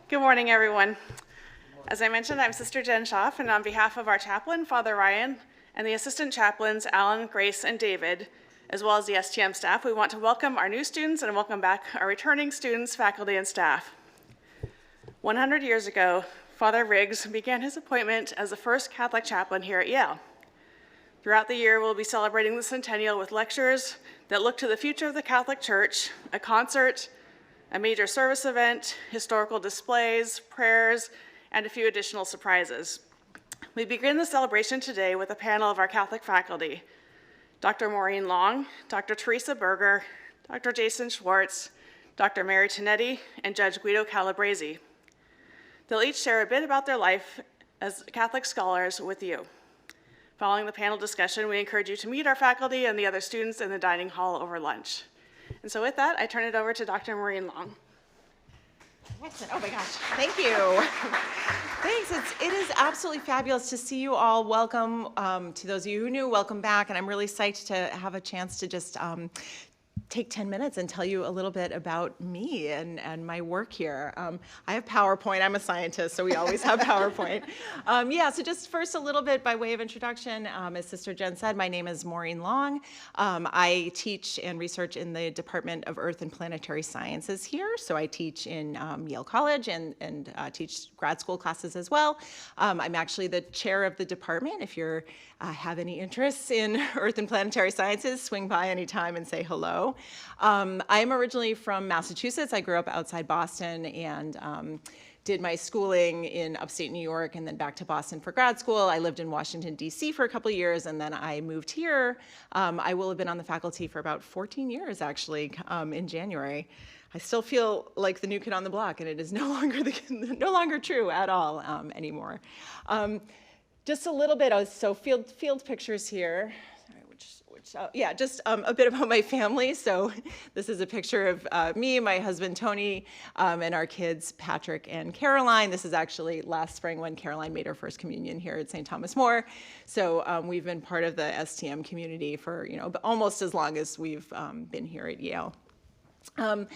Good morning, everyone. As I mentioned, I'm Sister Jen Schaff, and on behalf of our chaplain, Father Ryan, and the assistant chaplains, Alan, Grace, and David, as well as the STM staff, we want to welcome our new students and welcome back our returning students, faculty, and staff. 100 years ago, Father Riggs began his appointment as the first Catholic chaplain here at Yale. Throughout the year, we'll be celebrating the centennial with lectures that look to the future of the Catholic Church, a concert, a major service event, historical displays, prayers, and a few additional surprises. We begin the celebration today with a panel of our Catholic faculty, Dr. Maureen Long, Dr. Teresa Berger, Dr. Jason Schwartz, Dr. Mary Tinetti, and Judge Guido Calabresi. They'll each share a bit about their life as Catholic scholars with you. Following the panel discussion, we encourage you to meet our faculty and the other students in the dining hall over lunch. And so with that, I turn it over to Dr. Maureen Long. Excellent. Oh my gosh. Thank you. Thanks. It is absolutely fabulous to see you all. Welcome to those of you who knew, welcome back. And I'm really psyched to have a chance to just take 10 minutes and tell you a little bit about me and my work here. I have PowerPoint. I'm a scientist, so we always have PowerPoint. So just first a little bit by way of introduction. As Sister Jen said, my name is Maureen Long. I teach and research in the Department of Earth and Planetary Sciences here. So I teach in Yale College and teach grad school classes as well. I'm actually the chair of the department. If you have any interests in Earth and Planetary Sciences, swing by anytime and say hello. I'm originally from Massachusetts. I grew up outside Boston and did my schooling in upstate New York and then back to Boston for grad school. I lived in Washington, D.C. for a couple of years, and then I moved here. I will have been on the faculty for about 14 years, actually, in January. I still feel like the new kid on the block, and it is no longer true at all anymore. Just a little bit, so field pictures here. Just a bit about my family. So this is a picture of me, my husband Tony, and our kids Patrick and Caroline. This is actually last spring when Caroline made her first communion here at St. Thomas More. So we've been part of the STM community for almost as long as we've been here at Yale. So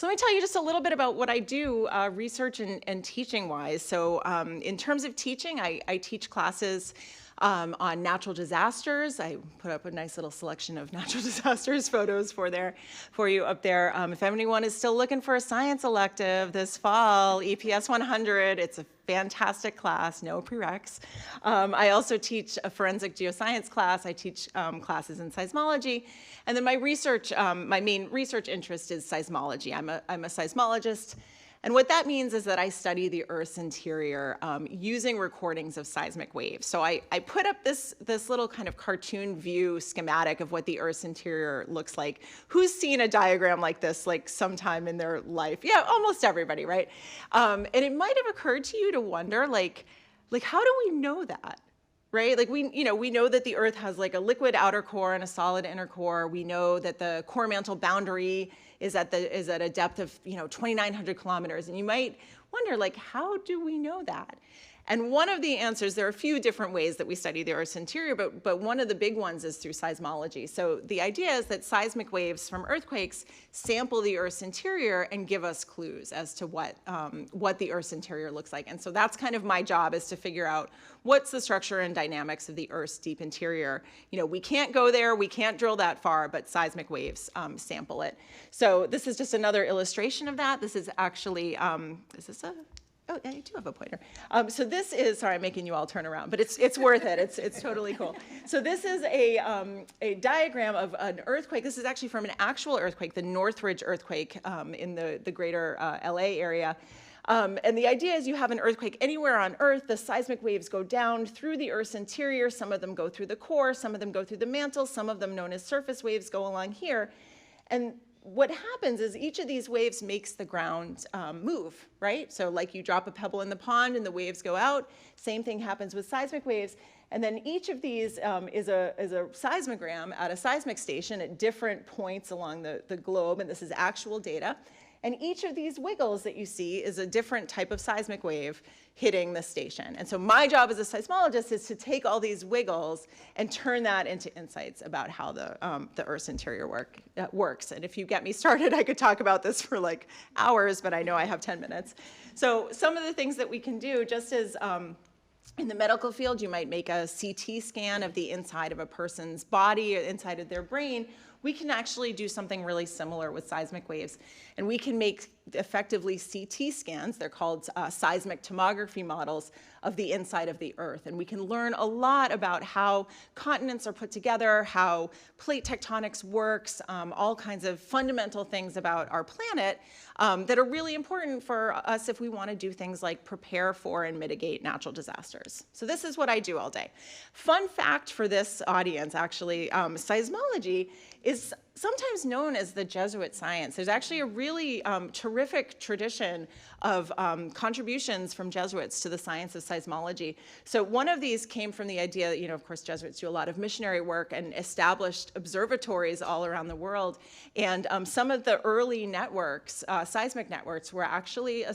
let me tell you just a little bit about what I do research and teaching wise. So in terms of teaching, I teach classes on natural disasters. I put up a nice little selection of natural disasters photos for you up there. If anyone is still looking for a science elective this fall, EPS 100, it's a fantastic class, no prereqs. I also teach a forensic geoscience class. I teach classes in seismology. And then my main research interest is seismology. I'm a seismologist. And what that means is that I study the Earth's interior using recordings of seismic waves. So I put up this little kind of cartoon view schematic of what the Earth's interior looks like. Who's seen a diagram like this like sometime in their life? Yeah, almost everybody, right? And it might have occurred to you to wonder, like how do we know that? Right? Like we know that the Earth has like a liquid outer core and a solid inner core. We know that the core mantle boundary is at a depth of 2,900 kilometers. And you might wonder, like, how do we know that? And one of the answers, there are a few different ways that we study the Earth's interior, but one of the big ones is through seismology. So the idea is that seismic waves from earthquakes sample the Earth's interior and give us clues as to what the Earth's interior looks like. And so that's kind of my job, is to figure out what's the structure and dynamics of the Earth's deep interior. We can't go there, we can't drill that far, but seismic waves sample it. So this is just another illustration of that. This is actually, is this a? Oh, yeah, you do have a pointer. So this is, sorry, I'm making you all turn around, but it's worth it. It's totally cool. So this is a diagram of an earthquake. This is actually from an actual earthquake, the Northridge earthquake in the greater LA area. And the idea is you have an earthquake anywhere on Earth, the seismic waves go down through the Earth's interior. Some of them go through the core, some of them go through the mantle, some of them known as surface waves go along here. And what happens is each of these waves makes the ground move, right? So like you drop a pebble in the pond and the waves go out, same thing happens with seismic waves. And then each of these is a seismogram at a seismic station at different points along the globe, and this is actual data. And each of these wiggles that you see is a different type of seismic wave hitting the station. And so my job as a seismologist is to take all these wiggles and turn that into insights about how the Earth's interior works. And if you get me started, I could talk about this for like hours, but I know I have 10 minutes. So some of the things that we can do, just as in the medical field, you might make a CT scan of the inside of a person's body or inside of their brain. We can actually do something really similar with seismic waves. And we can make effectively CT scans, they're called seismic tomography models, of the inside of the Earth. And we can learn a lot about how continents are put together, how plate tectonics works, all kinds of fundamental things about our planet that are really important for us if we want to do things like prepare for and mitigate natural disasters. So this is what I do all day. Fun fact for this audience, actually, seismology is sometimes known as the Jesuit science. There's actually a really terrific tradition of contributions from Jesuits to the science of seismology. So one of these came from the idea, of course, Jesuits do a lot of missionary work and established observatories all around the world. And some of the early networks, seismic networks, were actually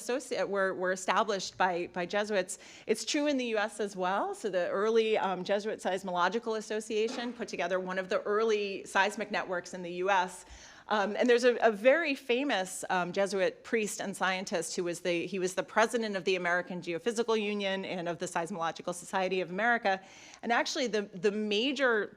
were established by Jesuits. It's true in the US as well. So the early Jesuit Seismological Association put together one of the early seismic networks in the US. And there's a very famous Jesuit priest and scientist who was he was the president of the American Geophysical Union and of the Seismological Society of America. And actually the major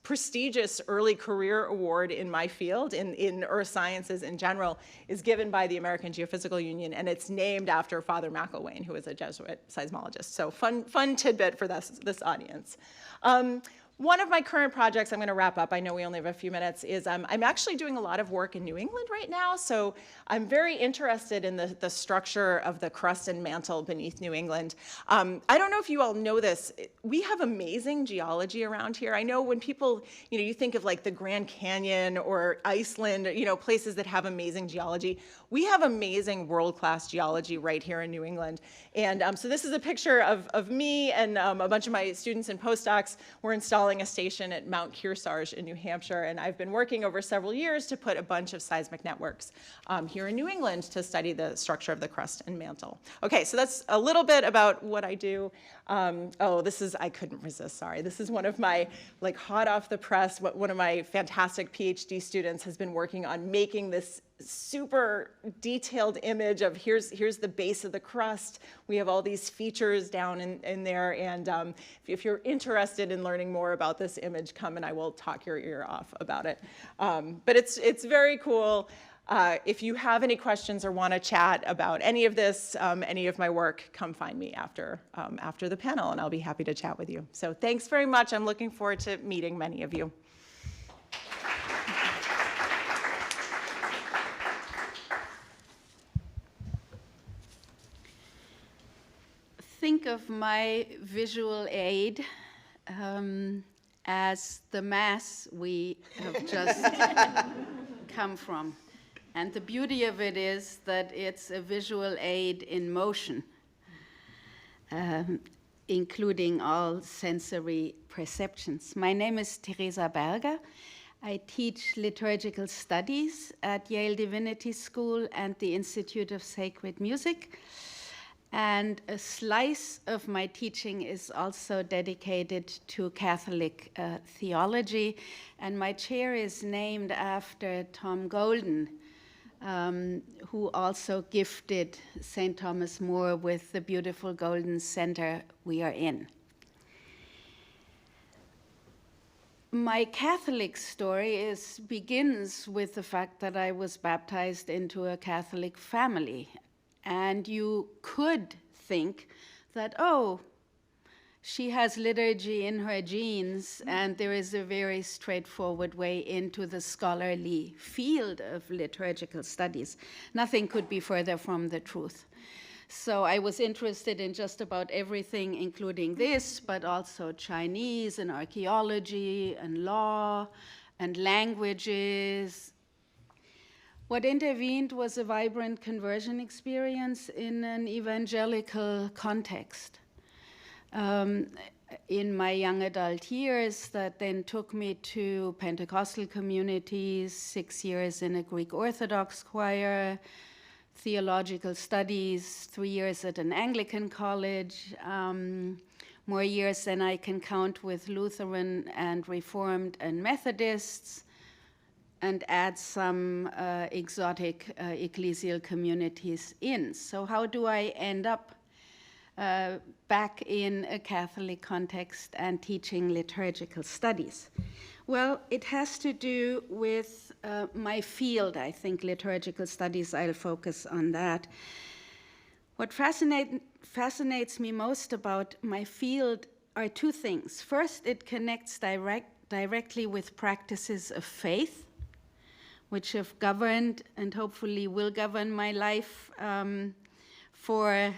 prestigious early career award in my field, in earth sciences in general, is given by the American Geophysical Union, and it's named after Father McIlwain, who was a Jesuit seismologist. So fun tidbit for this audience. One of my current projects, I'm going to wrap up, I know we only have a few minutes, is I'm actually doing a lot of work in New England right now. So I'm very interested in the structure of the crust and mantle beneath New England. I don't know if you all know this. We have amazing geology around here. I know when people, you think of like the Grand Canyon or Iceland, places that have amazing geology. We have amazing world-class geology right here in New England. And so this is a picture of me and a bunch of my students and postdocs. We're installing a station at Mount Kearsarge in New Hampshire, and I've been working over several years to put a bunch of seismic networks here in New England to study the structure of the crust and mantle. Okay, so that's a little bit about what I do. I couldn't resist, sorry. This is one of my, hot off the press, one of my fantastic PhD students has been working on making this super detailed image of here's the base of the crust. We have all these features down in there, and if you're interested in learning more about this image, come and I will talk your ear off about it. But it's very cool. If you have any questions or want to chat about any of this, any of my work, come find me after the panel, and I'll be happy to chat with you. So thanks very much. I'm looking forward to meeting many of you. Think of my visual aid as the mass we have just come from. And the beauty of it is that it's a visual aid in motion, including all sensory perceptions. My name is Teresa Berger. I teach liturgical studies at Yale Divinity School and the Institute of Sacred Music. And a slice of my teaching is also dedicated to Catholic theology. And my chair is named after Tom Golden, who also gifted St. Thomas More with the beautiful golden center we are in. My Catholic story begins with the fact that I was baptized into a Catholic family. And you could think that, oh, she has liturgy in her genes, and there is a very straightforward way into the scholarly field of liturgical studies. Nothing could be further from the truth. So I was interested in just about everything, including this, but also Chinese and archaeology and law and languages. What intervened was a vibrant conversion experience in an evangelical context. in my young adult years that then took me to Pentecostal communities, 6 years in a Greek Orthodox choir, theological studies, 3 years at an Anglican college, more years than I can count with Lutheran and Reformed and Methodists, and add some exotic ecclesial communities in. So how do I end up back in a Catholic context and teaching liturgical studies? Well, it has to do with my field, I think, liturgical studies. I'll focus on that. What fascinates me most about my field are two things. First, it connects directly with practices of faith, which have governed and hopefully will govern my life forever.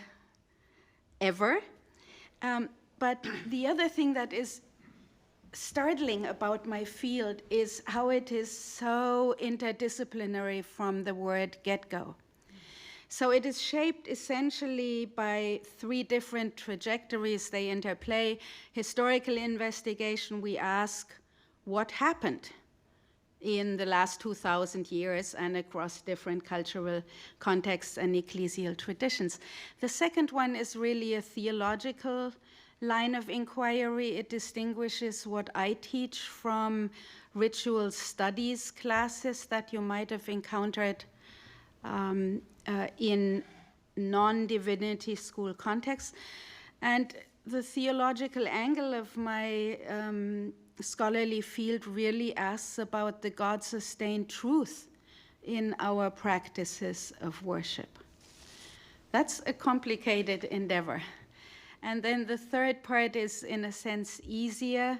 But the other thing that is startling about my field is how it is so interdisciplinary from the word get-go. So it is shaped essentially by three different trajectories. They interplay. Historical investigation, we ask what happened in the last 2,000 years and across different cultural contexts and ecclesial traditions. The second one is really a theological line of inquiry. It distinguishes what I teach from ritual studies classes that you might have encountered in non-divinity school contexts. And the theological angle of my scholarly field really asks about the God-sustained truth in our practices of worship. That's a complicated endeavor. And then the third part is, in a sense, easier.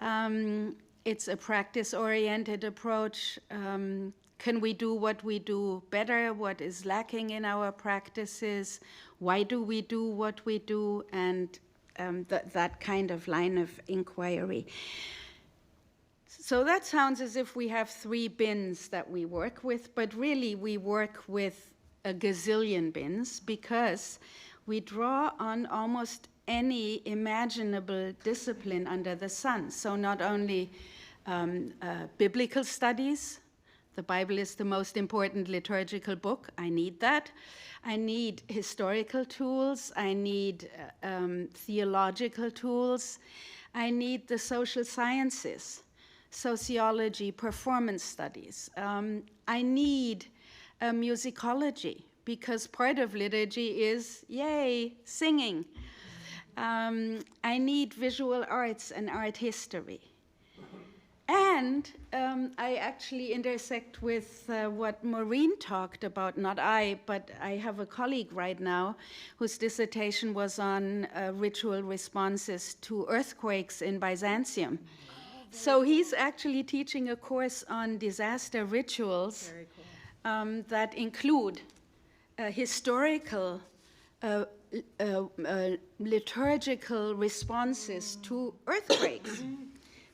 It's a practice-oriented approach. Can we do what we do better? What is lacking in our practices? Why do we do what we do? And that kind of line of inquiry. So that sounds as if we have three bins that we work with, but really we work with a gazillion bins because we draw on almost any imaginable discipline under the sun. So not only biblical studies. The Bible is the most important liturgical book. I need that. I need historical tools. I need theological tools. I need the social sciences, sociology, performance studies. I need musicology, because part of liturgy is, yay, singing. I need visual arts and art history. And I actually intersect with what Maureen talked about, not I, but I have a colleague right now whose dissertation was on ritual responses to earthquakes in Byzantium. So he's actually teaching a course on disaster rituals that include historical liturgical responses to earthquakes.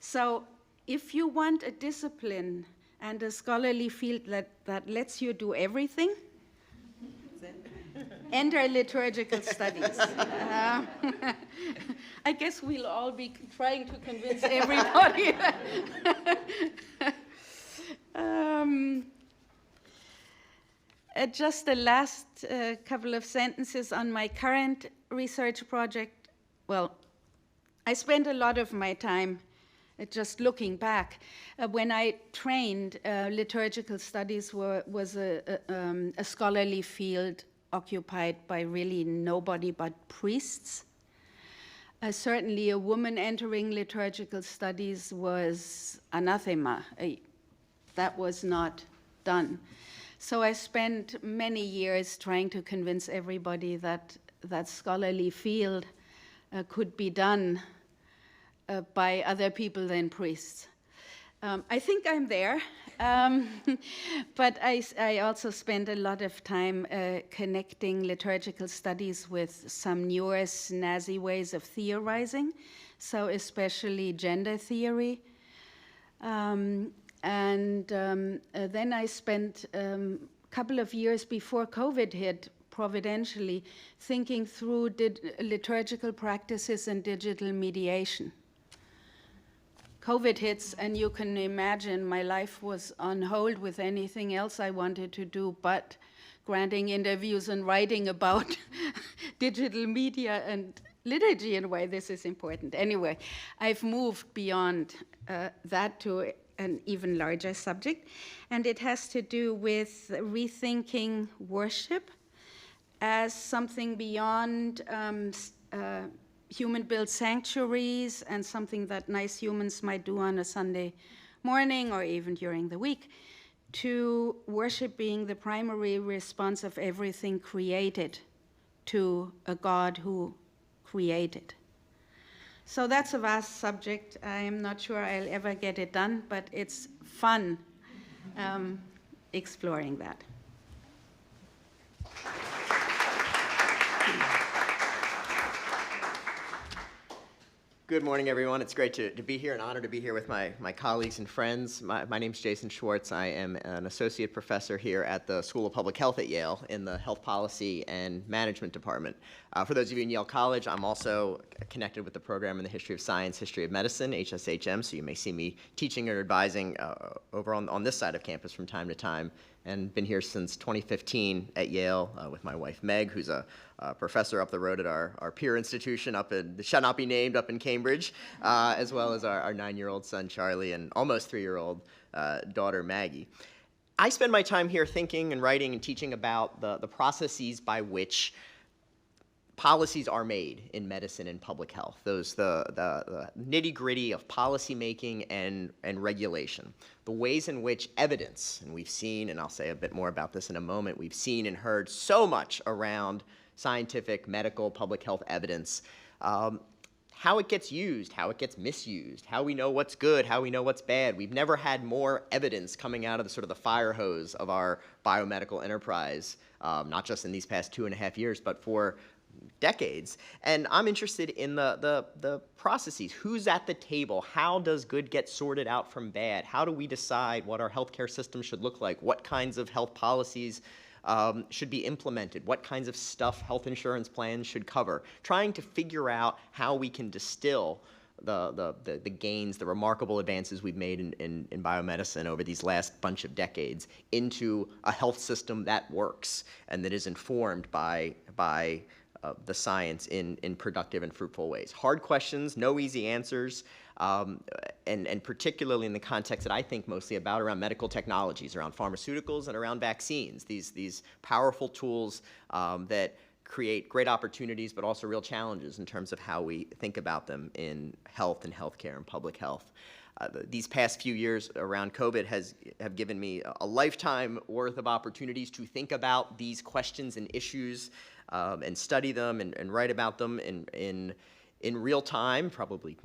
So if you want a discipline and a scholarly field that lets you do everything, enter liturgical studies. I guess we'll all be trying to convince everybody. Just the last couple of sentences on my current research project. Well, I spent a lot of my time just looking back. When I trained, liturgical studies was a scholarly field occupied by really nobody but priests. Certainly a woman entering liturgical studies was anathema. That was not done. So I spent many years trying to convince everybody that that scholarly field could be done by other people than priests. I think I'm there, but I also spend a lot of time connecting liturgical studies with some newer snazzy ways of theorizing, so especially gender theory. And then I spent a couple of years before COVID hit providentially thinking through liturgical practices and digital mediation. COVID hits, and you can imagine my life was on hold with anything else I wanted to do but granting interviews and writing about digital media and liturgy and why this is important. Anyway, I've moved beyond that to an even larger subject, and it has to do with rethinking worship as something beyond human-built sanctuaries and something that nice humans might do on a Sunday morning or even during the week, to worship being the primary response of everything created to a God who created. So that's a vast subject. I am not sure I'll ever get it done, but it's fun exploring that. Good morning, everyone. It's great to be here, an honor to be here with my colleagues and friends. My name's Jason Schwartz. I am an associate professor here at the School of Public Health at Yale in the Health Policy and Management Department. For those of you in Yale College, I'm also connected with the program in the History of Science, History of Medicine, HSHM, so you may see me teaching or advising over on this side of campus from time to time, and been here since 2015 at Yale with my wife Meg, who's a professor up the road at our peer institution up in, shall not be named, up in Cambridge, as well as our 9-year-old son Charlie and almost 3-year-old daughter Maggie. I spend my time here thinking and writing and teaching about the processes by which policies are made in medicine and public health, the nitty-gritty of policy making and regulation, the ways in which evidence, and we've seen, and I'll say a bit more about this in a moment, we've seen and heard so much around scientific, medical, public health evidence, how it gets used, how it gets misused, how we know what's good, how we know what's bad. We've never had more evidence coming out of the sort of the fire hose of our biomedical enterprise, not just in these past 2.5 years, but for decades. And I'm interested in the processes. Who's at the table? How does good get sorted out from bad? How do we decide what our healthcare system should look like? What kinds of health policies should be implemented? What kinds of stuff health insurance plans should cover? Trying to figure out how we can distill the gains, the remarkable advances we've made in biomedicine over these last bunch of decades into a health system that works and that is informed by the science in productive and fruitful ways. Hard questions, no easy answers, and particularly in the context that I think mostly about around medical technologies, around pharmaceuticals and around vaccines, these powerful tools that create great opportunities but also real challenges in terms of how we think about them in health and healthcare and public health. These past few years around COVID have given me a lifetime worth of opportunities to think about these questions and issues and study them and write about them in real time, probably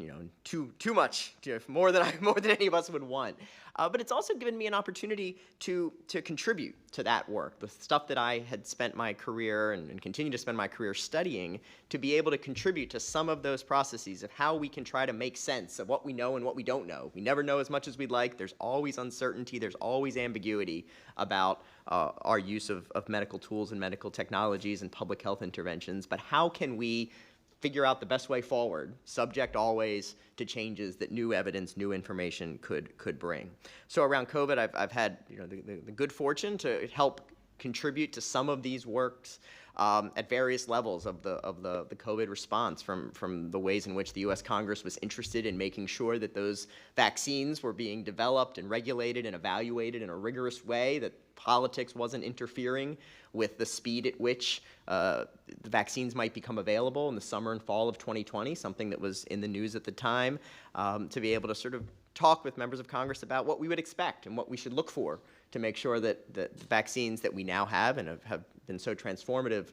too much, more than any of us would want. But it's also given me an opportunity to contribute to that work, the stuff that I had spent my career and continue to spend my career studying, to be able to contribute to some of those processes of how we can try to make sense of what we know and what we don't know. We never know as much as we'd like. There's always uncertainty. There's always ambiguity about our use of medical tools and medical technologies and public health interventions. But how can we figure out the best way forward, subject always to changes that new evidence, new information could bring. So around COVID, I've had the good fortune to help contribute to some of these works at various levels of the COVID response, from the ways in which the U.S. Congress was interested in making sure that those vaccines were being developed and regulated and evaluated in a rigorous way, that politics wasn't interfering with the speed at which the vaccines might become available in the summer and fall of 2020, something that was in the news at the time, to be able to sort of talk with members of Congress about what we would expect and what we should look for to make sure that the vaccines that we now have and have been so transformative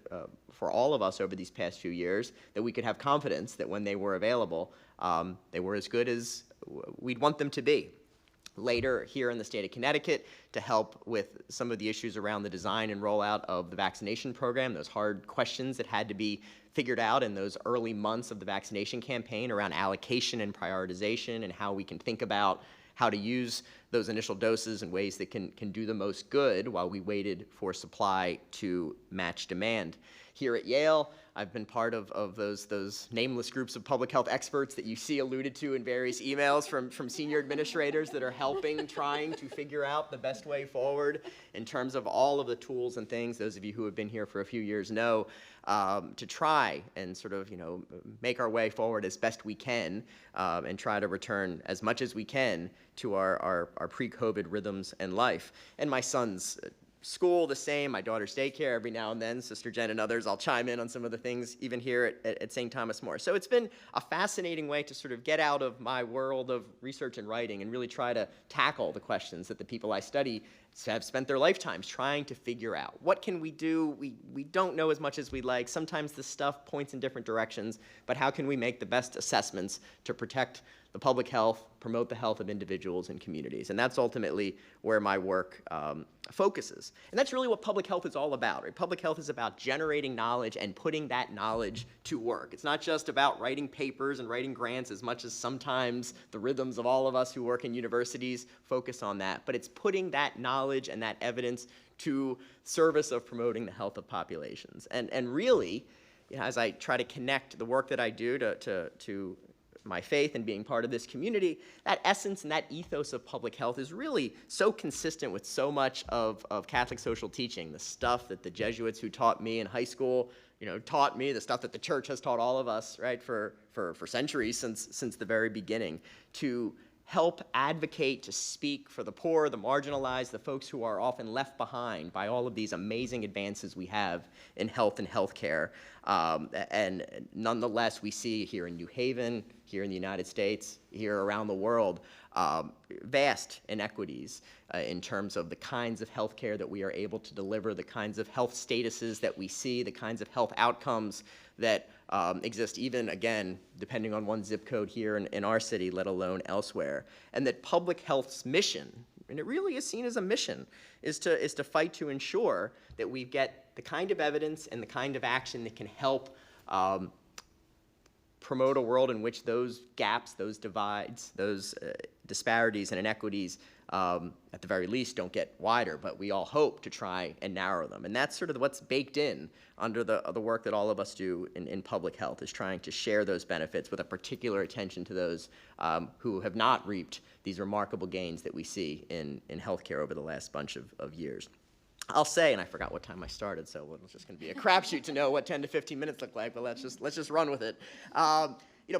for all of us over these past few years, that we could have confidence that when they were available, they were as good as we'd want them to be. Later, here in the state of Connecticut, to help with some of the issues around the design and rollout of the vaccination program, those hard questions that had to be figured out in those early months of the vaccination campaign around allocation and prioritization and how we can think about how to use those initial doses in ways that can do the most good while we waited for supply to match demand. Here at Yale, I've been part of those nameless groups of public health experts that you see alluded to in various emails from senior administrators that are helping, trying to figure out the best way forward in terms of all of the tools and things, those of you who have been here for a few years know, to try and sort of, make our way forward as best we can and try to return as much as we can to our pre-COVID rhythms and life. And my son's school the same, my daughter's daycare every now and then, Sister Jen and others, I'll chime in on some of the things even here at St. Thomas More. So it's been a fascinating way to sort of get out of my world of research and writing and really try to tackle the questions that the people I study have spent their lifetimes trying to figure out. What can we do? We don't know as much as we'd like. Sometimes the stuff points in different directions, but how can we make the best assessments to protect the public health, promote the health of individuals and communities? And that's ultimately where my work focuses. And that's really what public health is all about, right? Public health is about generating knowledge and putting that knowledge to work. It's not just about writing papers and writing grants as much as sometimes the rhythms of all of us who work in universities focus on that, but it's putting that knowledge and that evidence to service of promoting the health of populations. And really, as I try to connect the work that I do to my faith and being part of this community, that essence and that ethos of public health is really so consistent with so much of Catholic social teaching, the stuff that the Jesuits who taught me in high school, taught me, the stuff that the church has taught all of us, right, for centuries since the very beginning, to help advocate, to speak for the poor, the marginalized, the folks who are often left behind by all of these amazing advances we have in health and healthcare. And nonetheless, we see here in New Haven, here in the United States, here around the world, vast inequities in terms of the kinds of healthcare that we are able to deliver, the kinds of health statuses that we see, the kinds of health outcomes that exist even, again, depending on one zip code here in our city, let alone elsewhere. And that public health's mission, and it really is seen as a mission, is to fight to ensure that we get the kind of evidence and the kind of action that can help promote a world in which those gaps, those divides, those disparities and inequities, at the very least, don't get wider, but we all hope to try and narrow them. And that's sort of what's baked in under the work that all of us do in public health, is trying to share those benefits with a particular attention to those who have not reaped these remarkable gains that we see in healthcare over the last bunch of years. I'll say, and I forgot what time I started, so it's just going to be a crapshoot to know what 10 to 15 minutes look like, but let's just run with it.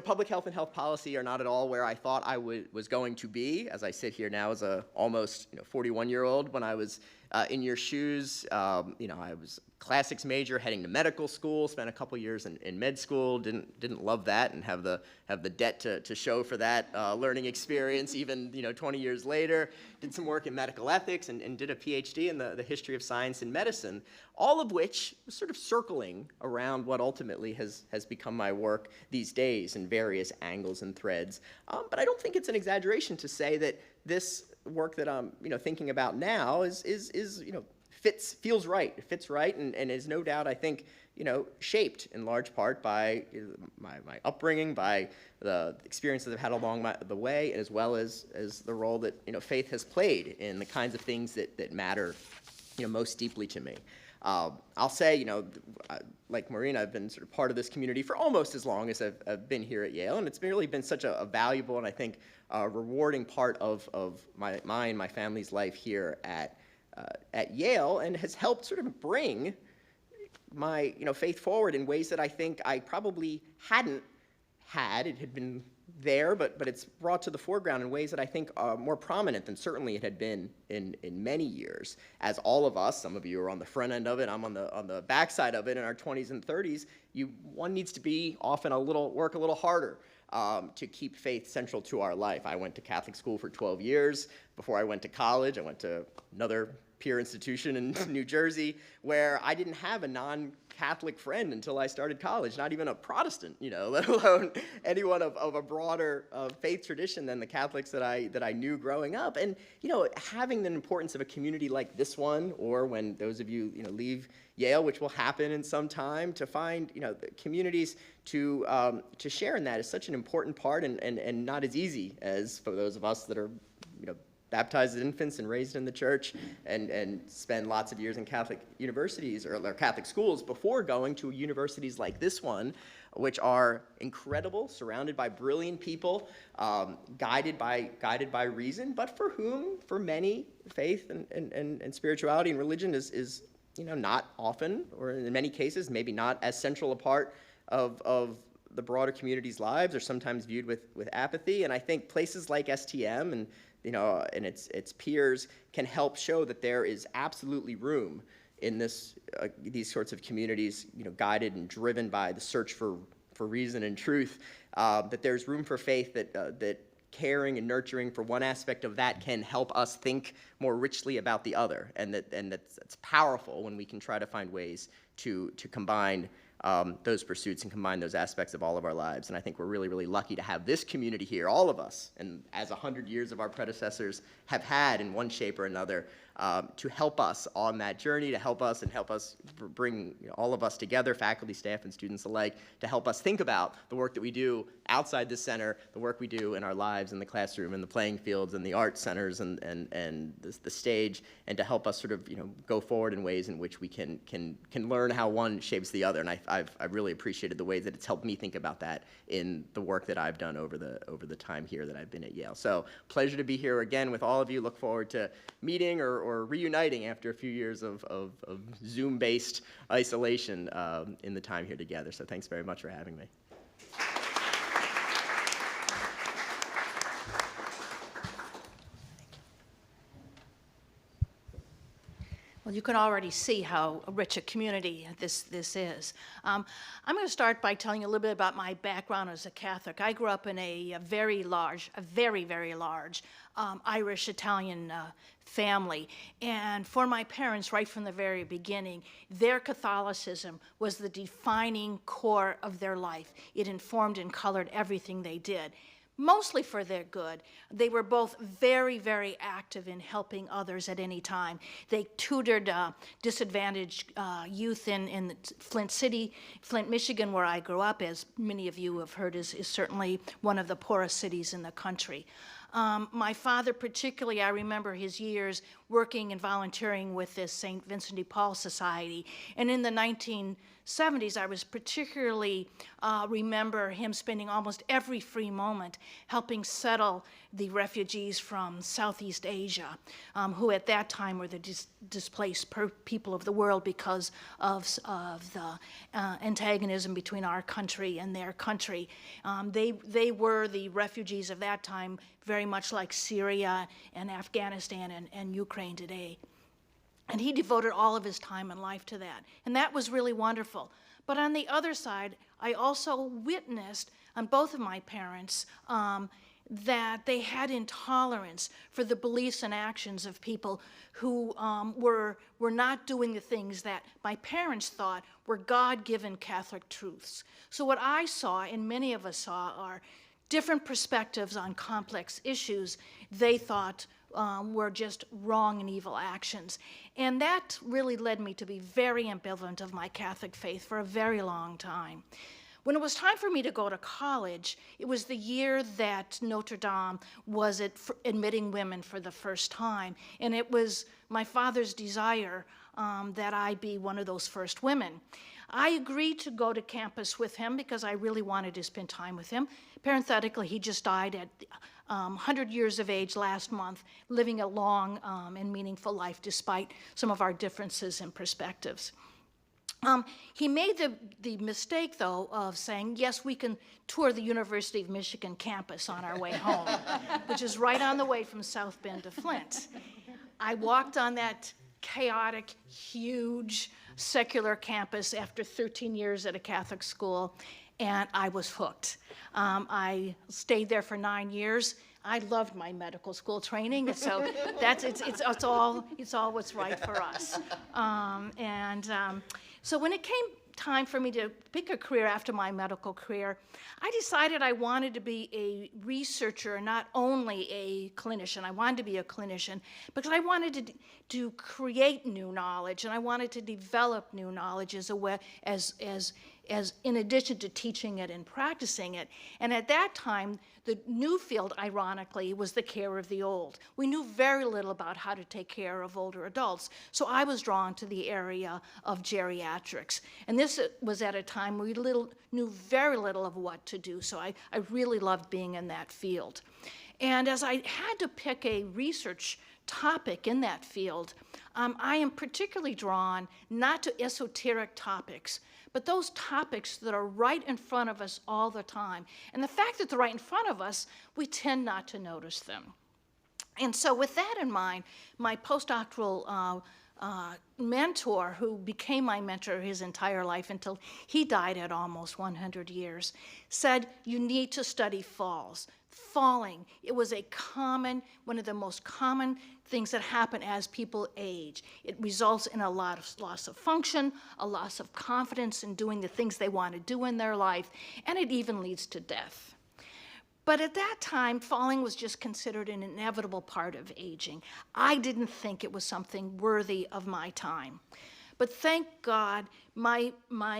Public health and health policy are not at all where I thought I was going to be, as I sit here now as a almost 41-year-old. When I was in your shoes, I was a classics major heading to medical school, spent a couple years in med school, didn't love that and have the debt to show for that learning experience even 20 years later. Did some work in medical ethics and did a PhD in the history of science and medicine, all of which was sort of circling around what ultimately has become my work these days in various angles and threads. But I don't think it's an exaggeration to say that this work that I'm thinking about now feels right. It fits right and is no doubt, I think, shaped in large part by my upbringing, by the experiences I've had along the way, as well as the role that faith has played in the kinds of things that matter most deeply to me. I'll say, like Maureen, I've been sort of part of this community for almost as long as I've been here at Yale, and it's really been such a valuable and I think rewarding part of my family's life here at Yale, and has helped sort of bring my faith forward in ways that I think I probably hadn't had. It had been there, but it's brought to the foreground in ways that I think are more prominent than certainly it had been in many years. As all of us, some of you are on the front end of it, I'm on the backside of it in our 20s and 30s, one needs to be often work a little harder to keep faith central to our life. I went to Catholic school for 12 years. Before I went to college, I went to another peer institution in New Jersey where I didn't have a non-Catholic friend until I started college, not even a Protestant, let alone anyone of a broader faith tradition than the Catholics that I knew growing up. And, having the importance of a community like this one, or when those of you, leave Yale, which will happen in some time, to find, communities to share in that is such an important part and not as easy as for those of us that are baptized as infants and raised in the church and spend lots of years in Catholic universities or Catholic schools before going to universities like this one, which are incredible, surrounded by brilliant people, guided by reason, but for many, faith and spirituality and religion is not often, or in many cases, maybe not as central a part of the broader community's lives, or sometimes viewed with apathy. And I think places like STM and its peers can help show that there is absolutely room in these sorts of communities, guided and driven by the search for reason and truth, that there's room for faith, that caring and nurturing for one aspect of that can help us think more richly about the other, and that's powerful when we can try to find ways to combine those pursuits and combine those aspects of all of our lives. And I think we're really, really lucky to have this community here, all of us, and as 100 years of our predecessors have had in one shape or another, to help us on that journey, to help us bring all of us together, faculty, staff, and students alike, to help us think about the work that we do outside the center, the work we do in our lives in the classroom, in the playing fields, and the art centers, and the stage, and to help us sort of go forward in ways in which we can learn how one shapes the other. And I've really appreciated the ways that it's helped me think about that in the work that I've done over the time here that I've been at Yale. So pleasure to be here again with all of you. Look forward to meeting or reuniting after a few years of Zoom-based isolation in the time here together. So thanks very much for having me. Well, you can already see how rich a community this is. I'm going to start by telling you a little bit about my background as a Catholic. I grew up in a very, very large Irish-Italian family. And for my parents, right from the very beginning, their Catholicism was the defining core of their life. It informed and colored everything they did, mostly for their good. They were both very, very active in helping others at any time. They tutored disadvantaged youth in Flint, Michigan, where I grew up, as many of you have heard, is certainly one of the poorest cities in the country. My father particularly, I remember his years working and volunteering with this St. Vincent de Paul Society. And in the 1970s, I was particularly remember him spending almost every free moment helping settle the refugees from Southeast Asia, who at that time were the displaced people of the world because of the antagonism between our country and their country. They were the refugees of that time, very much like Syria and Afghanistan and Ukraine today. And he devoted all of his time and life to that. And that was really wonderful. But on the other side, I also witnessed on both of my parents that they had intolerance for the beliefs and actions of people who were not doing the things that my parents thought were God-given Catholic truths. So what I saw, and many of us saw, are different perspectives on complex issues they thought were just wrong and evil actions. And that really led me to be very ambivalent of my Catholic faith for a very long time. When it was time for me to go to college, it was the year that Notre Dame was admitting women for the first time. And it was my father's desire that I be one of those first women. I agreed to go to campus with him because I really wanted to spend time with him. Parenthetically, he just died at 100 years of age last month, living a long and meaningful life despite some of our differences in perspectives. He made the mistake, though, of saying, yes, we can tour the University of Michigan campus on our way home, which is right on the way from South Bend to Flint. I walked on that chaotic, huge, secular campus after 13 years at a Catholic school, and I was hooked. I stayed there for 9 years. I loved my medical school training, so it's all what's right for us. So when it came time for me to pick a career after my medical career, I decided I wanted to be a researcher, not only a clinician. I wanted to be a clinician because I wanted to create new knowledge, and I wanted to develop new knowledge as in addition to teaching it and practicing it. And at that time, the new field, ironically, was the care of the old. We knew very little about how to take care of older adults, so I was drawn to the area of geriatrics. And this was at a time we knew very little of what to do, so I really loved being in that field. And as I had to pick a research topic in that field, I am particularly drawn not to esoteric topics, but those topics that are right in front of us all the time. And the fact that they're right in front of us, we tend not to notice them. And so with that in mind, my postdoctoral mentor, who became my mentor his entire life until he died at almost 100 years, said, you need to study falls. Falling, it was one of the most common things that happen as people age. It results in a lot of loss of function, a loss of confidence in doing the things they want to do in their life, and it even leads to death. But at that time, falling was just considered an inevitable part of aging. I didn't think it was something worthy of my time. But thank God, my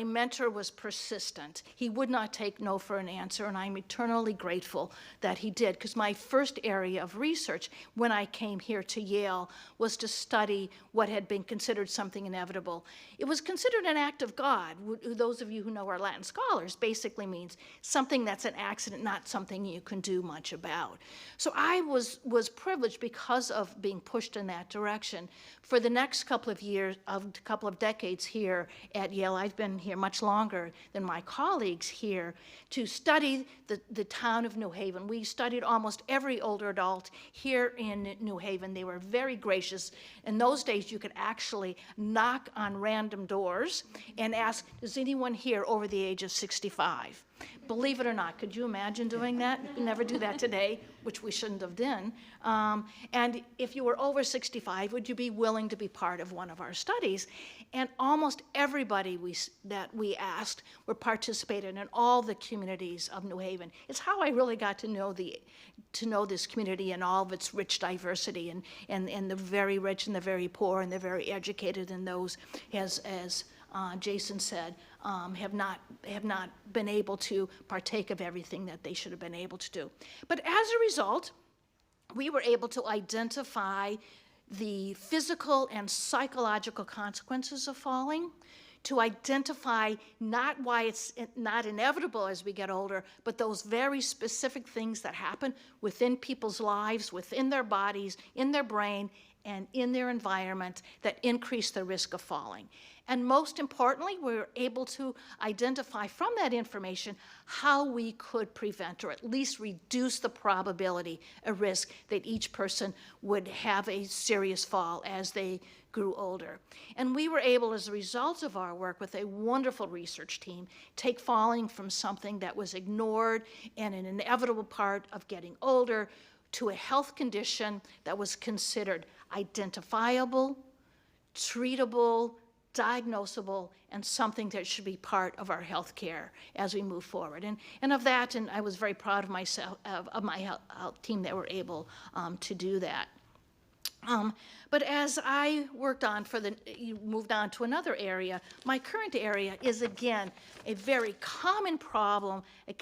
mentor was persistent. He would not take no for an answer, and I'm eternally grateful that he did, because my first area of research when I came here to Yale was to study what had been considered something inevitable. It was considered an act of God. Those of you who know our Latin scholars, basically means something that's an accident, not something you can do much about. So I was privileged because of being pushed in that direction. For the next couple of decades here at Yale, I've been here much longer than my colleagues here, to study the town of New Haven. We studied almost every older adult here in New Haven. They were very gracious. In those days, you could actually knock on random doors and ask, is anyone here over the age of 65? Believe it or not, could you imagine doing that? We never do that today, which we shouldn't have done. And if you were over 65, would you be willing to be part of one of our studies? And almost everybody that we asked were participated in all the communities of New Haven. It's how I really got to know this community and all of its rich diversity, and the very rich and the very poor and the very educated, and those, as Jason said, have not been able to partake of everything that they should have been able to do. But as a result, we were able to identify the physical and psychological consequences of falling, to identify not why it's not inevitable as we get older, but those very specific things that happen within people's lives, within their bodies, in their brain, and in their environment that increase the risk of falling. And most importantly, we were able to identify from that information how we could prevent, or at least reduce, the probability of risk that each person would have a serious fall as they grew older. And we were able, as a result of our work with a wonderful research team, take falling from something that was ignored and an inevitable part of getting older to a health condition that was considered identifiable, treatable, diagnosable, and something that should be part of our health care as we move forward. And of that, and I was very proud of myself, of my health team that were able to do that. But as I worked on moved on to another area, my current area is, again, a very common problem, a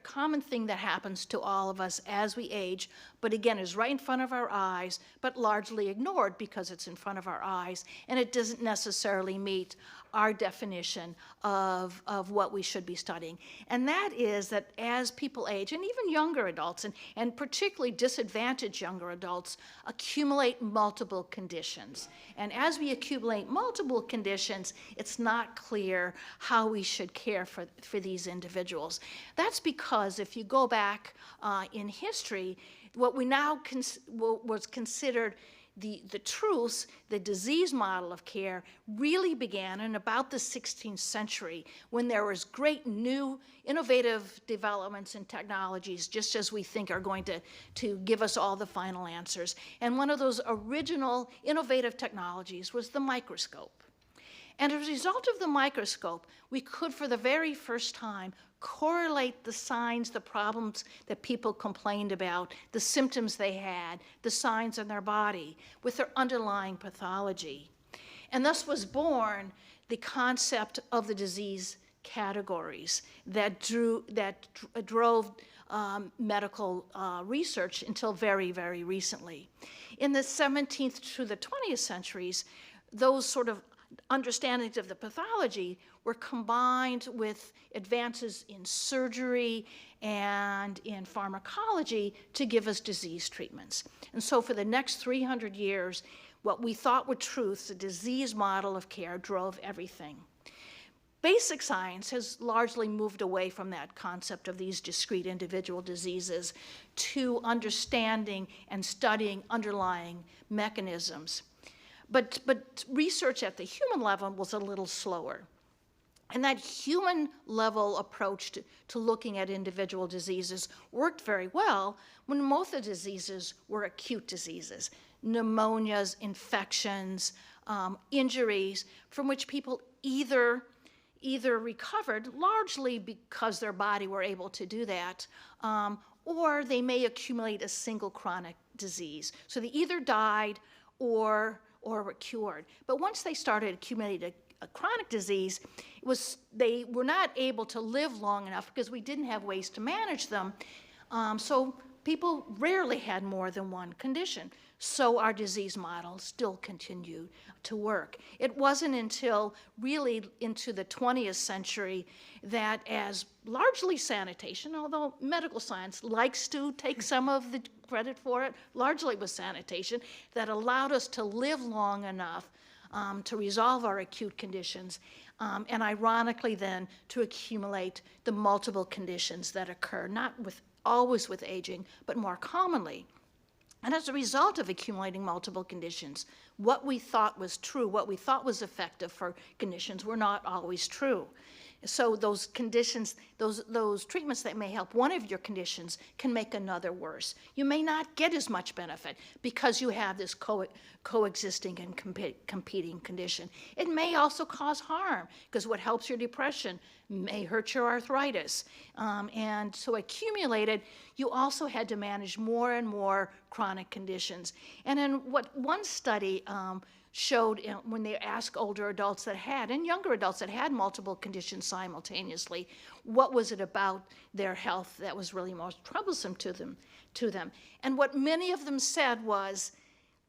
common thing that happens to all of us as we age, but again, is right in front of our eyes, but largely ignored because it's in front of our eyes, and it doesn't necessarily meet our definition of what we should be studying. And that is that as people age, and even younger adults, and particularly disadvantaged younger adults, accumulate multiple conditions. And as we accumulate multiple conditions, it's not clear how we should care for these individuals. That's because if you go back in history, what we now was considered the truths, the disease model of care, really began in about the 16th century, when there was great new innovative developments and technologies, just as we think are going to give us all the final answers. And one of those original innovative technologies was the microscope. And as a result of the microscope, we could, for the very first time, correlate the signs, the problems that people complained about, the symptoms they had, the signs in their body, with their underlying pathology. And thus was born the concept of the disease categories that drove medical research until very, very recently. In the 17th to the 20th centuries, those sort of understandings of the pathology were combined with advances in surgery and in pharmacology to give us disease treatments. And so for the next 300 years, what we thought were truths, the disease model of care, drove everything. Basic science has largely moved away from that concept of these discrete individual diseases to understanding and studying underlying mechanisms. But research at the human level was a little slower. And that human level approach to looking at individual diseases worked very well when most of the diseases were acute diseases, pneumonias, infections, injuries, from which people either recovered largely because their body were able to do that, or they may accumulate a single chronic disease. So they either died or were cured. But once they started accumulating a chronic disease, they were not able to live long enough because we didn't have ways to manage them. So people rarely had more than one condition. So our disease model still continued to work. It wasn't until really into the 20th century that, as largely sanitation, although medical science likes to take some of the credit for it, largely was sanitation, that allowed us to live long enough to resolve our acute conditions, and ironically then to accumulate the multiple conditions that occur, not always with aging, but more commonly. And as a result of accumulating multiple conditions, what we thought was true, what we thought was effective for conditions were not always true. So those conditions, those treatments that may help one of your conditions can make another worse. You may not get as much benefit because you have this coexisting and competing condition. It may also cause harm because what helps your depression may hurt your arthritis. And so accumulated, you also had to manage more and more chronic conditions. And in what one study showed when they asked older adults that had, and younger adults that had multiple conditions simultaneously, what was it about their health that was really most troublesome to them. And what many of them said was,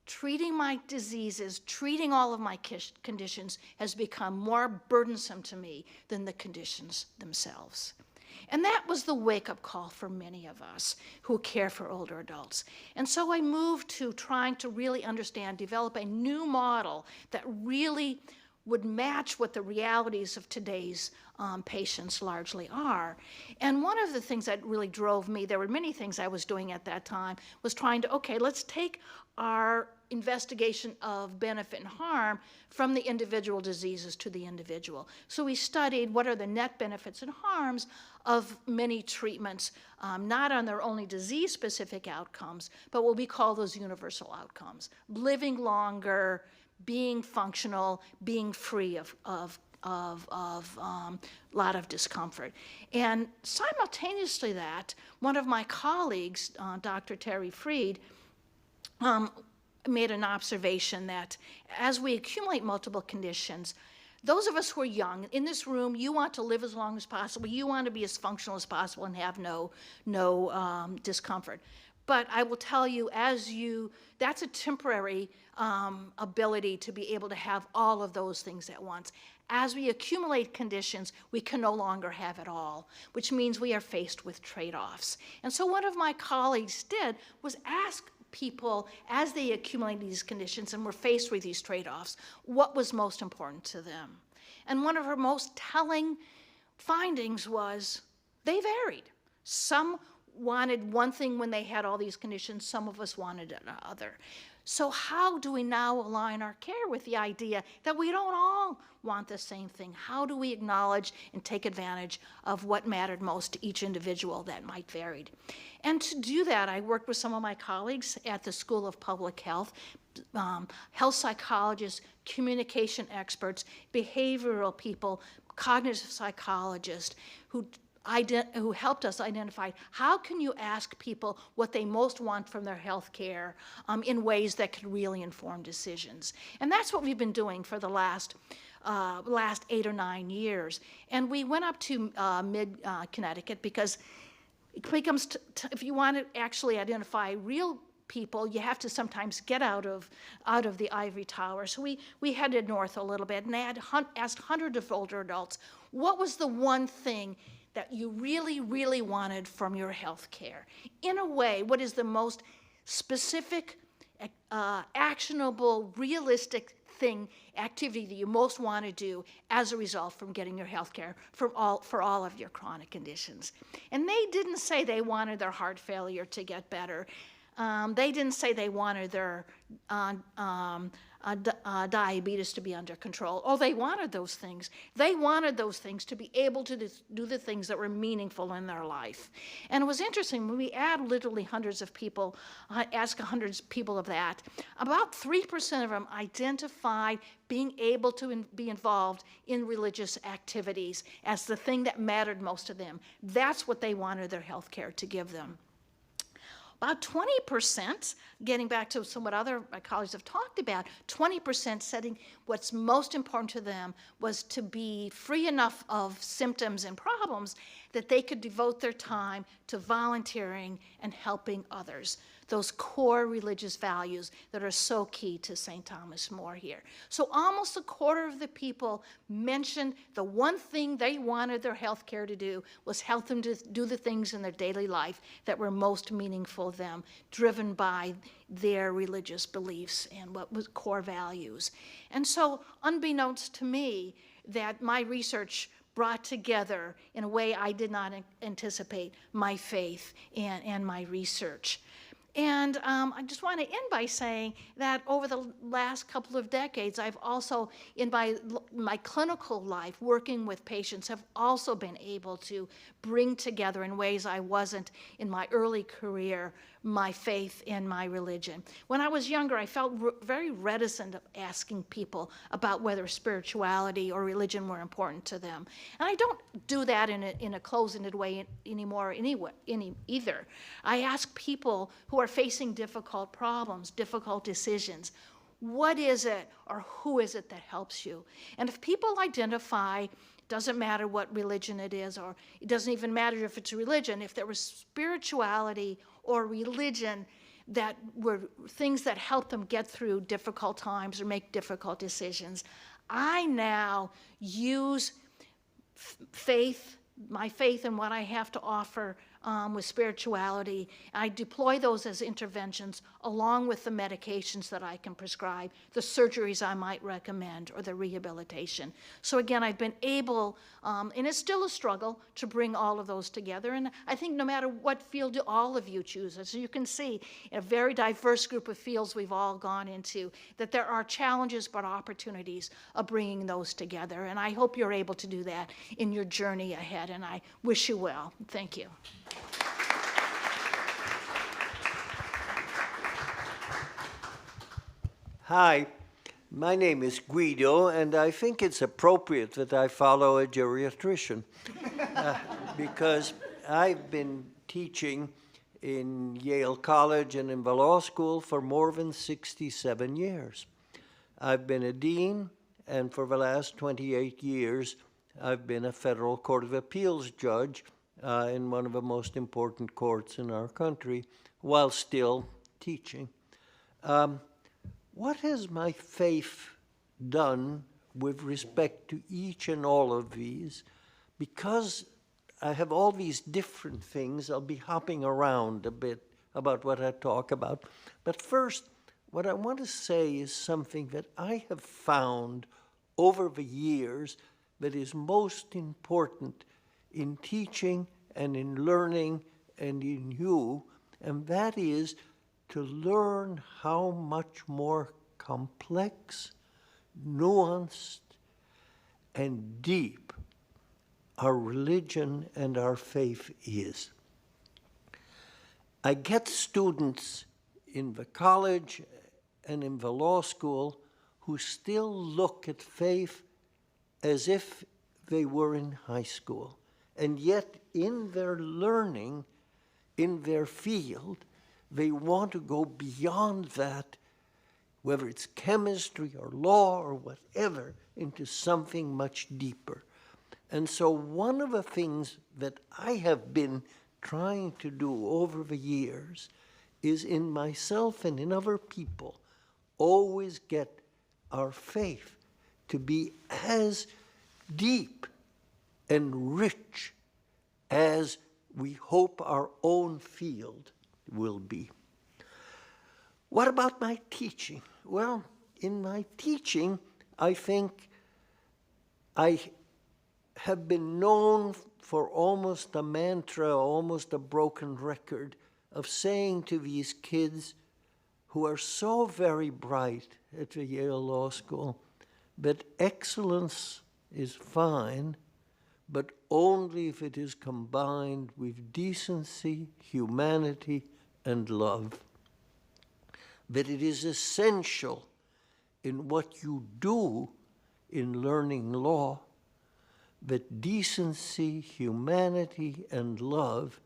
treating my diseases, treating all of my conditions has become more burdensome to me than the conditions themselves. And that was the wake-up call for many of us who care for older adults. And so I moved to trying to really understand, develop a new model that really would match what the realities of today's patients largely are. And one of the things that really drove me, there were many things I was doing at that time, was trying to, okay, let's take our investigation of benefit and harm from the individual diseases to the individual. So we studied what are the net benefits and harms of many treatments, not on their only disease-specific outcomes, but what we call those universal outcomes: living longer, being functional, being free of lot of discomfort. And simultaneously that, one of my colleagues, Dr. Terry Fried, made an observation that as we accumulate multiple conditions, those of us who are young, in this room, you want to live as long as possible, you want to be as functional as possible and have no discomfort. But I will tell you, that's a temporary ability to be able to have all of those things at once. As we accumulate conditions, we can no longer have it all, which means we are faced with trade-offs. And so what of my colleagues did was ask people, as they accumulate these conditions and were faced with these trade-offs, what was most important to them. And one of her most telling findings was they varied. Some wanted one thing when they had all these conditions, some of us wanted another. So how do we now align our care with the idea that we don't all want the same thing? How do we acknowledge and take advantage of what mattered most to each individual that might varied? And to do that, I worked with some of my colleagues at the School of Public Health, health psychologists, communication experts, behavioral people, cognitive psychologists who helped us identify how can you ask people what they most want from their health care in ways that could really inform decisions. And that's what we've been doing for the last 8 or 9 years. And we went up to mid-Connecticut because it becomes, if you want to actually identify real people, you have to sometimes get out of the ivory tower. So we headed north a little bit and asked hundreds of older adults, what was the one thing that you really, really wanted from your health care? In a way, what is the most specific, actionable, realistic activity that you most want to do as a result from getting your health care for all of your chronic conditions? And they didn't say they wanted their heart failure to get better. They didn't say they wanted their diabetes to be under control. Oh, they wanted those things. They wanted those things to be able to do the things that were meaningful in their life. And it was interesting, when we add literally hundreds of people, ask hundreds of people of that, about 3% of them identified being able to be involved in religious activities as the thing that mattered most to them. That's what they wanted their health care to give them. About 20%, getting back to what other colleagues have talked about, 20% said what's most important to them was to be free enough of symptoms and problems that they could devote their time to volunteering and helping others, those core religious values that are so key to St. Thomas More here. So almost a quarter of the people mentioned the one thing they wanted their health care to do was help them to do the things in their daily life that were most meaningful to them, driven by their religious beliefs and what was core values. And so, unbeknownst to me, that my research brought together in a way I did not anticipate my faith and my research. And I just want to end by saying that over the last couple of decades, I've also, in my clinical life, working with patients, have also been able to bring together in ways I wasn't in my early career, my faith and my religion. When I was younger, I felt very reticent of asking people about whether spirituality or religion were important to them. And I don't do that in a closed-ended way anymore either. I ask people who are facing difficult problems, difficult decisions, what is it or who is it that helps you? And if people identify, doesn't matter what religion it is, or it doesn't even matter if it's a religion, if there was spirituality or religion that were things that helped them get through difficult times or make difficult decisions, I now use my faith and what I have to offer with spirituality. I deploy those as interventions along with the medications that I can prescribe, the surgeries I might recommend, or the rehabilitation. So again, I've been able, and it's still a struggle, to bring all of those together. And I think no matter what field all of you choose, as you can see, in a very diverse group of fields we've all gone into, that there are challenges but opportunities of bringing those together. And I hope you're able to do that in your journey ahead, and I wish you well. Thank you. Hi, my name is Guido, and I think it's appropriate that I follow a geriatrician because I've been teaching in Yale College and in the law school for more than 67 years. I've been a dean, and for the last 28 years, I've been a federal court of appeals judge in one of the most important courts in our country, while still teaching. What has my faith done with respect to each and all of these? Because I have all these different things, I'll be hopping around a bit about what I talk about. But first, what I want to say is something that I have found over the years that is most important in teaching and in learning and in you, and that is to learn how much more complex, nuanced, and deep our religion and our faith is. I get students in the college and in the law school who still look at faith as if they were in high school. And yet in their learning, in their field, they want to go beyond that, whether it's chemistry or law or whatever, into something much deeper. And so one of the things that I have been trying to do over the years is in myself and in other people, always get our faith to be as deep and rich as we hope our own field will be. What about my teaching? Well, in my teaching, I think I have been known for almost a mantra, almost a broken record of saying to these kids who are so very bright at the Yale Law School that excellence is fine, but only if it is combined with decency, humanity, and love. That it is essential in what you do in learning law that decency, humanity, and love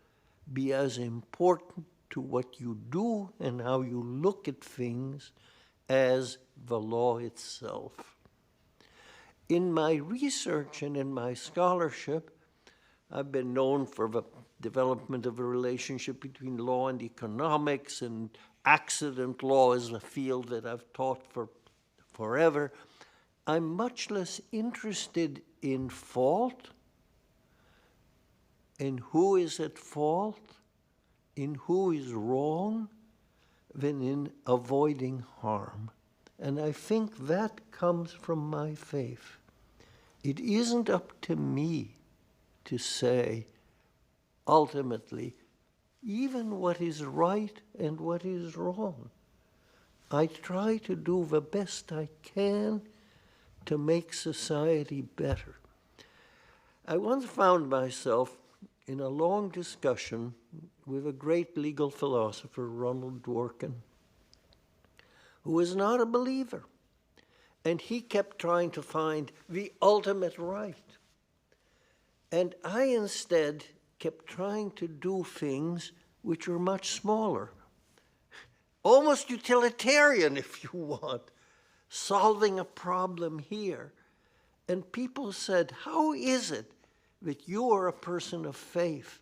be as important to what you do and how you look at things as the law itself. In my research and in my scholarship, I've been known for the development of a relationship between law and economics, and accident law is a field that I've taught for forever. I'm much less interested in fault, in who is at fault, in who is wrong, than in avoiding harm. And I think that comes from my faith. It isn't up to me to say, ultimately, even what is right and what is wrong. I try to do the best I can to make society better. I once found myself in a long discussion with a great legal philosopher, Ronald Dworkin, who was not a believer. And he kept trying to find the ultimate right. And I instead kept trying to do things which were much smaller, almost utilitarian if you want, solving a problem here. And people said, how is it that you are a person of faith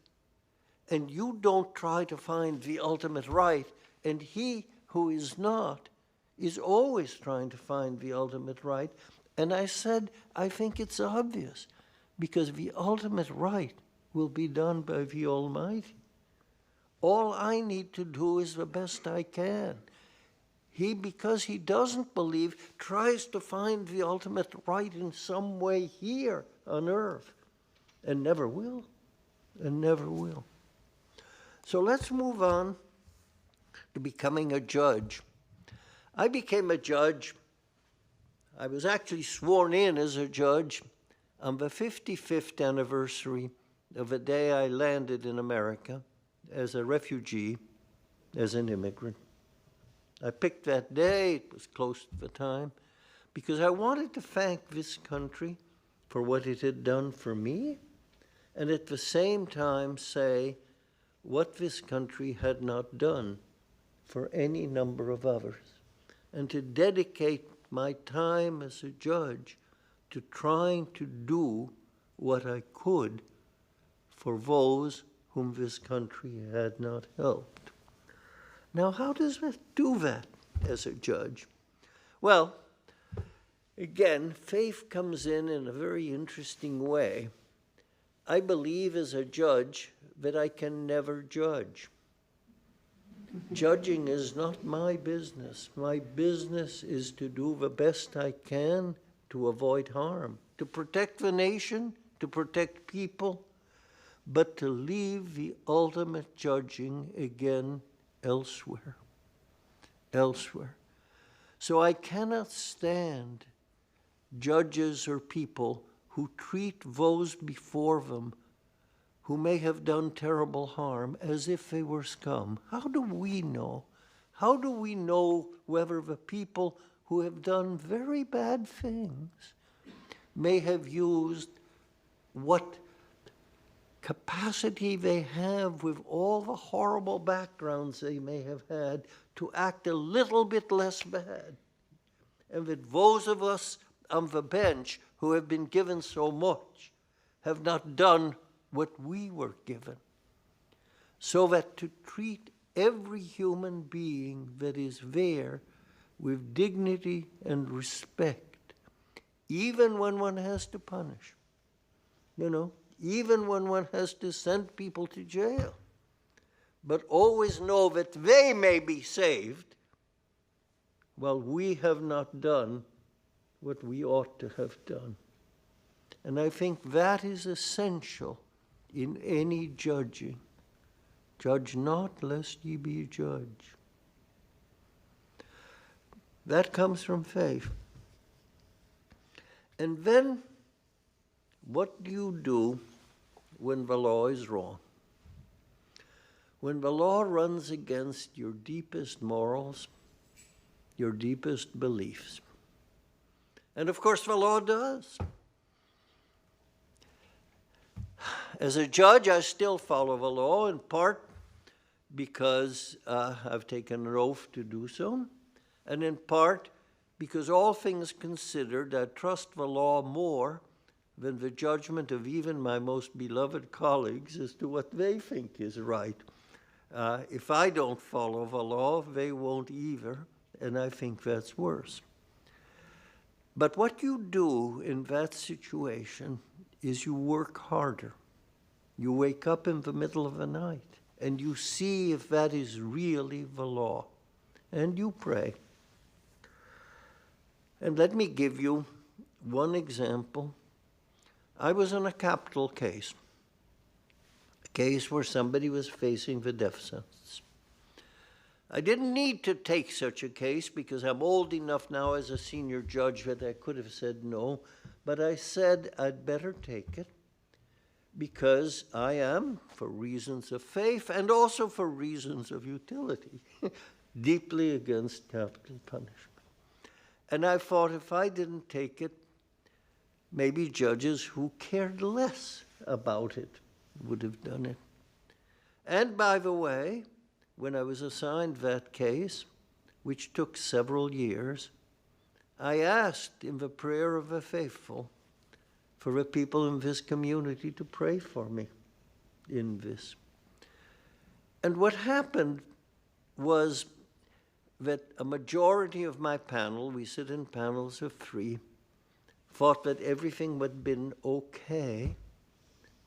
and you don't try to find the ultimate right, and he who is not is always trying to find the ultimate right? And I said, I think it's obvious, because the ultimate right will be done by the Almighty. All I need to do is the best I can. He, because he doesn't believe, tries to find the ultimate right in some way here on earth, and never will, and never will. So let's move on to becoming a judge. I became a judge. I was actually sworn in as a judge on the 55th anniversary of the day I landed in America as a refugee, as an immigrant. I picked that day, it was close to the time, because I wanted to thank this country for what it had done for me, and at the same time say what this country had not done for any number of others, and to dedicate my time as a judge to trying to do what I could for those whom this country had not helped. Now, how does one do that as a judge? Well, again, faith comes in a very interesting way. I believe as a judge that I can never judge. Judging is not my business. My business is to do the best I can to avoid harm, to protect the nation, to protect people, but to leave the ultimate judging again elsewhere. elsewhere. So I cannot stand judges or people who treat those before them who may have done terrible harm as if they were scum. How do we know? How do we know whether the people who have done very bad things may have used what capacity they have with all the horrible backgrounds they may have had to act a little bit less bad? And that those of us on the bench who have been given so much have not done what we were given. So that to treat every human being that is there with dignity and respect, even when one has to punish, even when one has to send people to jail, but always know that they may be saved while we have not done what we ought to have done. And I think that is essential in any judging. Judge not, lest ye be judged. That comes from faith. And then, what do you do when the law is wrong? When the law runs against your deepest morals, your deepest beliefs. And of course, the law does. As a judge, I still follow the law, in part because I've taken an oath to do so, and in part because all things considered, I trust the law more than the judgment of even my most beloved colleagues as to what they think is right. If I don't follow the law, they won't either, and I think that's worse. But what you do in that situation is you work harder. You wake up in the middle of the night and you see if that is really the law, and you pray. And let me give you one example. I was on a capital case, a case where somebody was facing the death sentence. I didn't need to take such a case because I'm old enough now as a senior judge that I could have said no, but I said I'd better take it because I am, for reasons of faith and also for reasons of utility, deeply against capital punishment. And I thought if I didn't take it, maybe judges who cared less about it would have done it. And by the way, when I was assigned that case, which took several years, I asked in the prayer of the faithful for the people in this community to pray for me in this. And what happened was that a majority of my panel, we sit in panels of 3, thought that everything had been okay,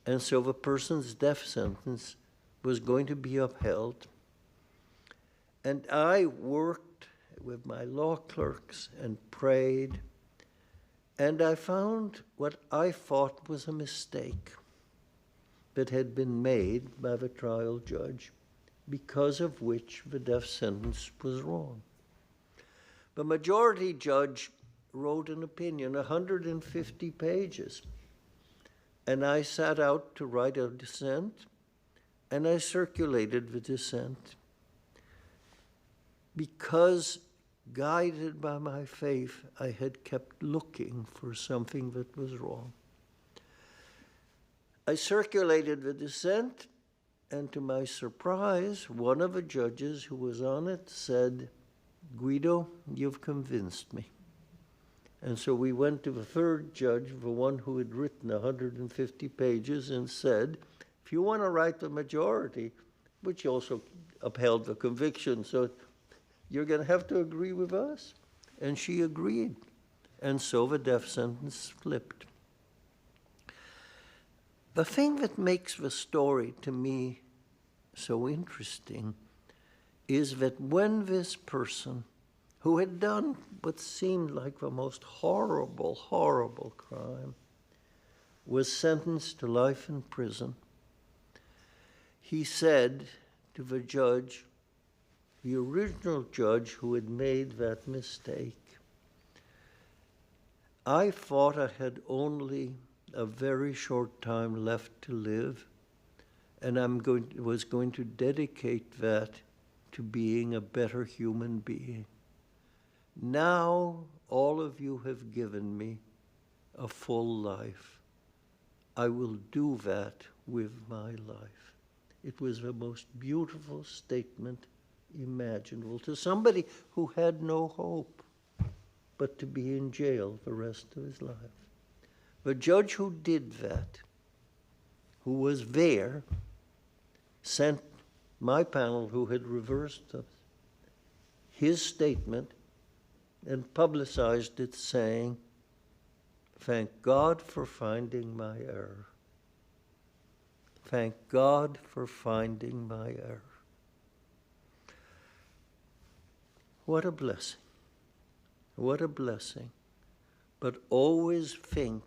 and so the person's death sentence was going to be upheld. And I worked with my law clerks and prayed, and I found what I thought was a mistake that had been made by the trial judge, because of which the death sentence was wrong. The majority judge wrote an opinion, 150 pages, and I sat out to write a dissent, and I circulated the dissent. Because, guided by my faith, I had kept looking for something that was wrong. I circulated the dissent, and to my surprise, one of the judges who was on it said, "Guido, you've convinced me." And so we went to the third judge, the one who had written 150 pages, and said, if you want to write the majority, which also upheld the conviction, so you're going to have to agree with us. And she agreed. And so the death sentence flipped. The thing that makes the story to me so interesting is that when this person, who had done what seemed like the most horrible, horrible crime, was sentenced to life in prison, he said to the judge, the original judge who had made that mistake. I thought I had only a very short time left to live, and was going to dedicate that to being a better human being. Now, all of you have given me a full life. I will do that with my life. It was the most beautiful statement imaginable to somebody who had no hope but to be in jail the rest of his life. The judge who did that, who was there, sent my panel, who had reversed us, his statement and publicized it saying, "Thank God for finding my error. Thank God for finding my error." What a blessing. What a blessing. But always think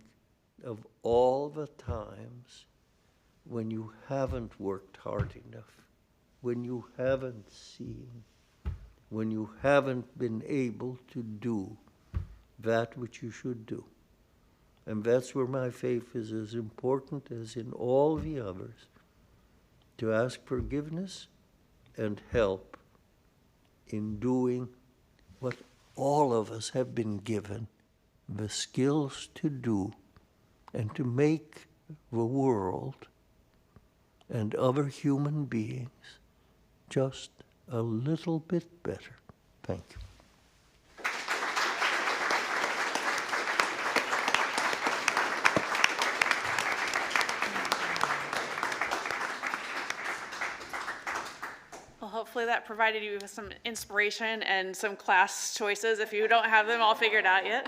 of all the times when you haven't worked hard enough, when you haven't seen, when you haven't been able to do that which you should do. And that's where my faith is as important as in all the others, to ask forgiveness and help in doing what all of us have been given the skills to do, and to make the world and other human beings just a little bit better. Thank you. Hopefully that provided you with some inspiration and some class choices if you don't have them all figured out yet.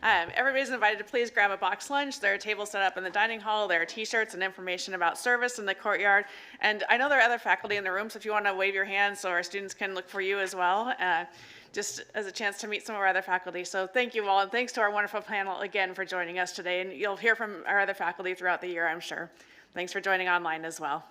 Everybody's invited to please grab a box lunch. There are tables set up in the dining hall. There are t-shirts and information about service in the courtyard. And I know there are other faculty in the room, so if you want to wave your hand so our students can look for you as well, just as a chance to meet some of our other faculty. So thank you all, and thanks to our wonderful panel again for joining us today. And you'll hear from our other faculty throughout the year, I'm sure. Thanks for joining online as well.